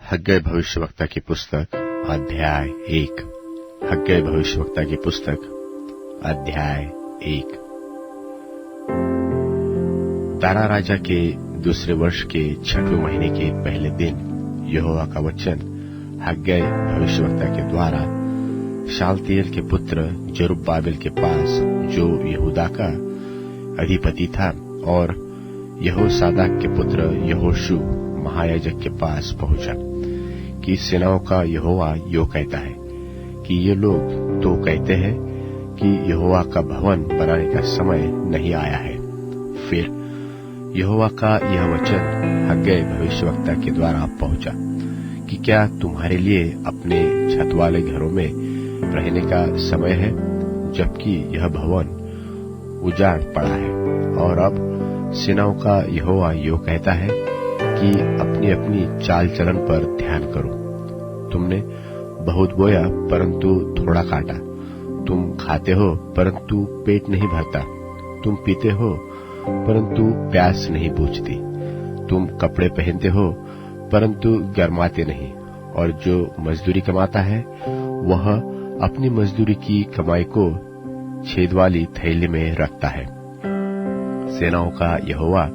हग्गै भविष्यवक्ता की पुस्तक अध्याय 1। हग्गै भविष्यवक्ता की पुस्तक अध्याय 1। दारा राजा के दूसरे वर्ष के 6वें महीने के पहले दिन यहोवा का वचन हग्गै भविष्यवक्ता के द्वारा शालतिएल के पुत्र जरुब्बाबेल के पास, जो यहूदा का अधिपति था, और यहोसादाक के पुत्र यहोशू महायाजक के पास पहुंचा कि सेनाओं का यहोवा यो कहता है कि ये लोग तो कहते हैं कि यहोवा का भवन बनाने का समय नहीं आया है। फिर यहोवा का यह वचन हग्गै भविष्यवक्ता के द्वारा पहुंचा कि क्या तुम्हारे लिए अपने छत वाले घरों में रहने का समय है, जबकि यह भवन उजाड़ पड़ा है। और अब सेनाओं का यहोवा यो कहता है कि अपनी अपनी चाल चलन पर ध्यान करो। तुमने बहुत बोया परंतु थोड़ा काटा, तुम खाते हो परंतु पेट नहीं भरता, तुम पीते हो परंतु प्यास नहीं बुझती, तुम कपड़े पहनते हो परंतु गर्माते नहीं, और जो मजदूरी कमाता है वह अपनी मजदूरी की कमाई को छेद वाली थैली में रखता है। सेनाओं का यहोवा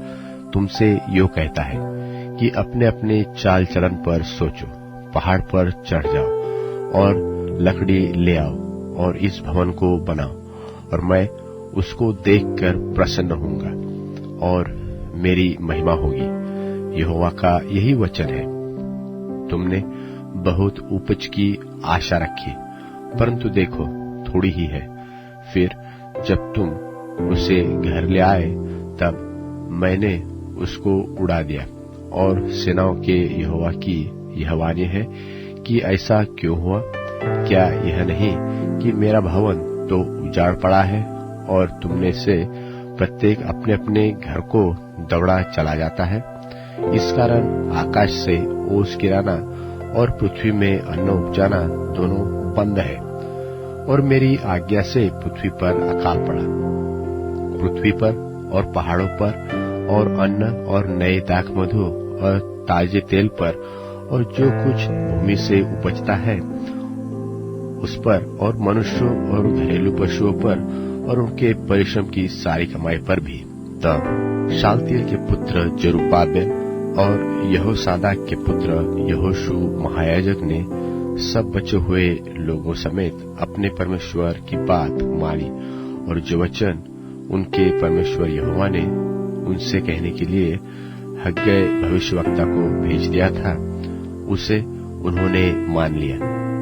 तुमसे यो कहता है कि अपने अपने चाल चलन पर सोचो, पहाड़ पर चढ़ जाओ और लकड़ी ले आओ और इस भवन को बनाओ, और मैं उसको देखकर प्रसन्न होऊंगा और मेरी महिमा होगी। यहोवा का यही वचन है। तुमने बहुत उपज की आशा रखी, परंतु देखो थोड़ी ही है। फिर जब तुम उसे घर ले आए तब मैंने उसको उड़ा दिया। और सेनाओं के यहोवा की यह वाणी है कि ऐसा क्यों हुआ? क्या यह नहीं कि मेरा भवन तो उजाड़ पड़ा है और तुमने से प्रत्येक अपने अपने घर को दौड़ा चला जाता है? इस कारण आकाश से ओस गिराना और पृथ्वी में अन्न उपजाना दोनों बंद है, और मेरी आज्ञा से पृथ्वी पर अकाल पड़ा। पृथ्वी पर और पहाड़ों पर और अन्न और नए दाख मधु और ताजे तेल पर और जो कुछ भूमि से उपजता है उस पर, और मनुष्यों और घरेलू पशुओं पर और उनके परिश्रम की सारी कमाई पर भी। तब शालतिएल के पुत्र जरुब्बाबेल और यहोसादाक के पुत्र यहोशू महायाजक ने सब बचे हुए लोगों समेत अपने परमेश्वर की बात मानी, और जो वचन उनके परमेश्वर यहोवा ने उनसे कहने के लिए हग्गै भविष्यवक्ता को भेज दिया था, उसे उन्होंने मान लिया,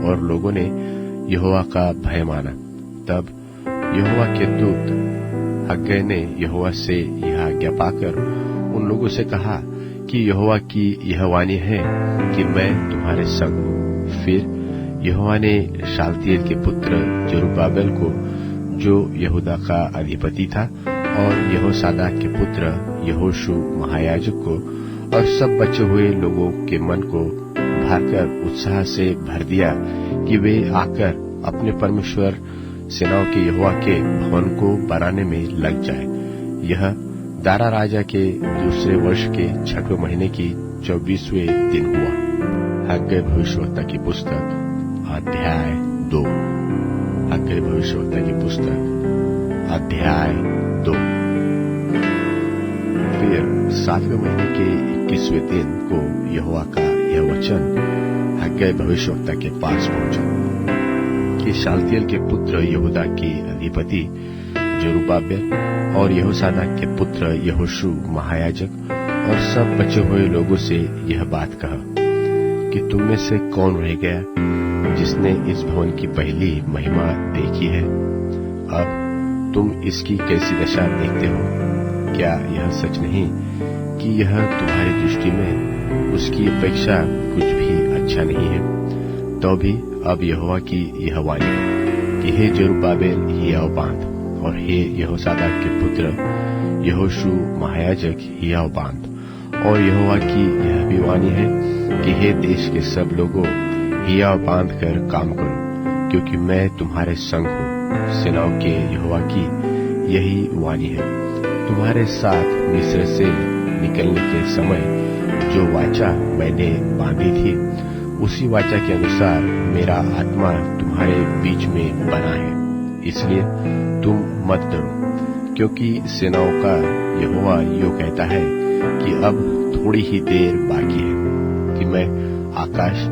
और लोगों ने यहोवा का भय माना। तब यहोवा के दूत हग्गै ने यहोवा से यह आज्ञा पाकर उन लोगों से कहा कि यहोवा की यह वाणी है कि मैं तुम्हारे संग हूँ। फिर यहोवा ने शालतिएल के पुत्र जरुब्बाबेल को, जो यहूदा का अधिपति था, और यहोसादाक के पुत्र यहोशू महायाजक को और सब बचे हुए लोगों के मन को भरकर उत्साह से भर दिया कि वे आकर अपने परमेश्वर सेनाओं के यहोवा के भवन को बनाने में लग जाए। यह दारा राजा के दूसरे वर्ष के 6वें महीने की 24वें दिन हुआ। हग्गै भविष्यवक्ता की पुस्तक अध्याय 2। हग्गै भविष्यवक्ता की पुस्तक अध्याय 2। फिर 7वें महीने के 21वें दिन को यहोवा का यह वचन हग्गै भविष्यवक्ता के पास पहुंचा कि शालतिएल के पुत्र यहूदा के अधिपति जरुब्बाबेल और यहोसादाक के पुत्र यहोशू महायाजक और सब बचे हुए लोगों से यह बात कहा कि तुम में से कौन रह गया जिसने इस भवन की पहली महिमा देखी है? अब तुम इसकी कैसी दशा देखते हो? क्या यह सच नहीं कि यह तुम्हारी दृष्टि में उसकी अपेक्षा कुछ भी अच्छा नहीं है? तो भी अब यहोवा की यह वाणी है कि हे जरुब्बाबेल हियाव बांध, और हे यहोसादाक के पुत्र यहोशू महायाजक हियाव बांध। और यहोवा की यह भी वाणी है कि हे देश के सब लोगों, हियाव बांध कर काम करो, क्योंकि मैं तुम्हारे संग हूँ। सेनाओं के यहोवा की यही वाणी है। तुम्हारे साथ मिस्र से निकलने के समय जो वाचा मैंने बांधी थी उसी वाचा के अनुसार मेरा आत्मा तुम्हारे बीच में बना है। इसलिए तुम मत डरो, क्योंकि सेनाओं का यहोवा यो कहता है कि अब थोड़ी ही देर बाकी है कि मैं आकाश,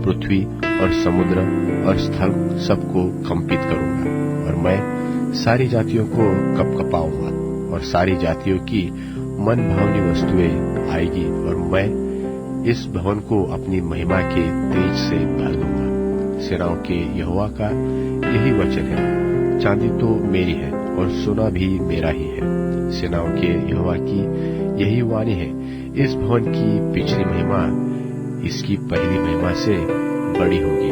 पृथ्वी और समुद्र और स्थल सबको कंपित करूंगा, और मैं सारी जातियों को कपकपाऊंगा, और सारी जातियों की मन भावनी वस्तुएं आएगी, और मैं इस भवन को अपनी महिमा के तेज से भर दूंगा। सेनाओं के यहोवा का यही वचन है। चांदी तो मेरी है और सोना भी मेरा ही है। सेनाओं के यहोवा की यही वाणी है, इस भवन की पिछली महिमा इसकी पहली महिमा से बड़ी होगी।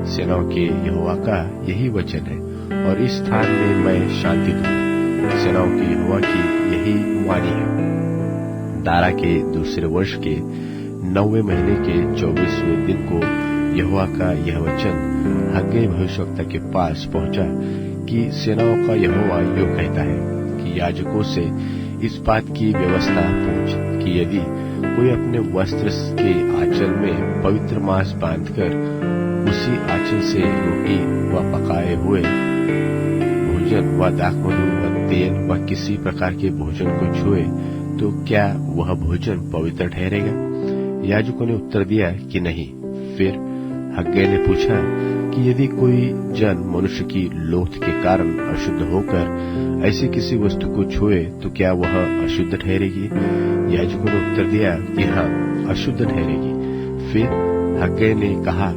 सेनाओं के यहोवा का यही वचन है, और इस स्थान में मैं शांति दूंगा। सेनाओं के यहोवा की यही वाणी है। दारा के दूसरे वर्ष के 9वें महीने के 24वें दिन को यहोवा का यह वचन हग्गै भविष्यवक्ता के पास पहुंचा कि सेनाओं का यहोवा यो कहता है कि याजकों से इस बात की व्यवस्था पूछ कि यदि कोई अपने वस्त्र के आंचल में पवित्र मांस बांधकर उसी आंचल से रोटी व पकाए हुए भोजन व दाखमधु व तेल व किसी प्रकार के भोजन को छुए तो क्या वह भोजन पवित्र ठहरेगा? याजकों ने उत्तर दिया कि नहीं। फिर हग्गै ने पूछा कि यदि कोई जन मनुष्य की लोथ के कारण अशुद्ध होकर ऐसी किसी वस्तु को छुए तो क्या वह अशुद्ध ठहरेगी? याजकों ने उत्तर दिया कि हाँ, अशुद्ध ठहरेगी। फिर हग्गै ने कहा,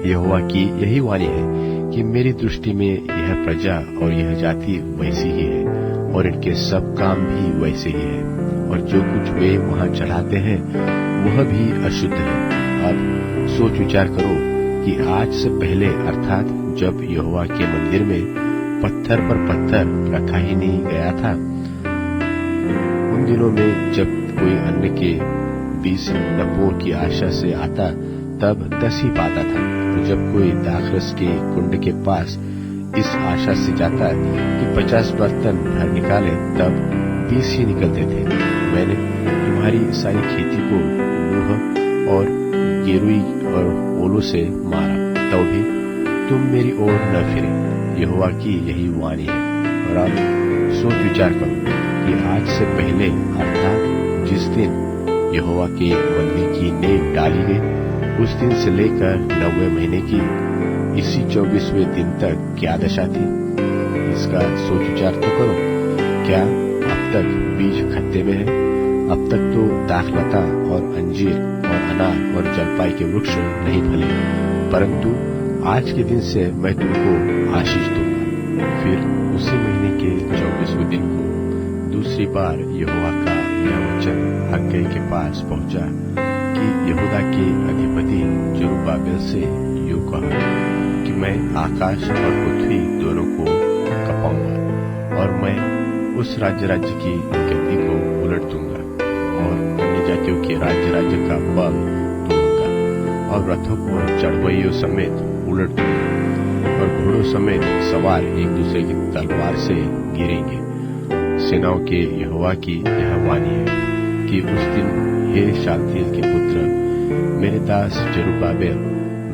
यहोवा की यही वाणी है कि मेरी दृष्टि में यह प्रजा और यह जाति वैसी ही है, और इनके सब काम भी वैसे ही है, और जो कुछ वे वहां चढ़ाते हैं वह भी अशुद्ध है। अब सोच विचार करो कि आज से पहले, अर्थात जब यहोवा के मंदिर में पत्थर पर पत्थर रखा ही नहीं गया था, उन दिनों में जब कोई अन्न के 20 नपुओं की आशा से आता तब 10 ही पाता था, और जब कोई दाखरस के कुंड के पास इस आशा से जाता कि 50 बर्तन भर निकाले तब 20 ही निकलते थे। मैंने तुम्हारी सारी खेती को नूह और गेरुई और ओलों से मारा, तो भी तुम मेरी ओर न फिरे। यहोवा की यही वाणी है। और अब सोच विचार करो कि आज से पहले, अर्थात जिस दिन यहोवा के मंदिर की नींव डाली गई, उस दिन से लेकर 9वें महीने की इसी 24वें दिन तक क्या दशा थी? इसका सोच विचार तो करो। क्या अब तक बीज खत्ते में है? अब तक तो दाखलता और अंजीर और अनार और जलपाई के वृक्ष नहीं फले, परंतु आज के दिन से मैं तुमको आशीष दूंगा। फिर उसी महीने के 24वें दिन को दूसरी बार यहोवा का यह वचन हग्गै के पास पहुंचा कि यहूदा के अधिपति जरुब्बाबेल से यूं कहा कि मैं आकाश और पृथ्वी दोनों को कपाऊंगा, और मैं उस राज्य की गद्दी को उलट दूंगा, और अन्य जातियों के राज्य का बल तोड़ूंगा, और रथों को चढ़वइयों समेत उलट दूंगा, और घोड़ों समेत सवार एक दूसरे की तलवार से गिरेंगे। सेनाओं के यहोवा की यह वाणी है कि उस दिन, हे शालतियेल के पुत्र, मेरे दास जरुब्बाबेल,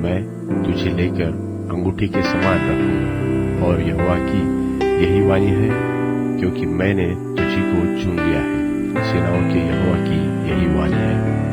मैं तुझे लेकर अंगूठी के समान रखूंगा। और यहोवा की यही वाणी है, क्योंकि मैंने तुझी को चुन लिया है। सेनाओं के यहोवा की यही वाणी है।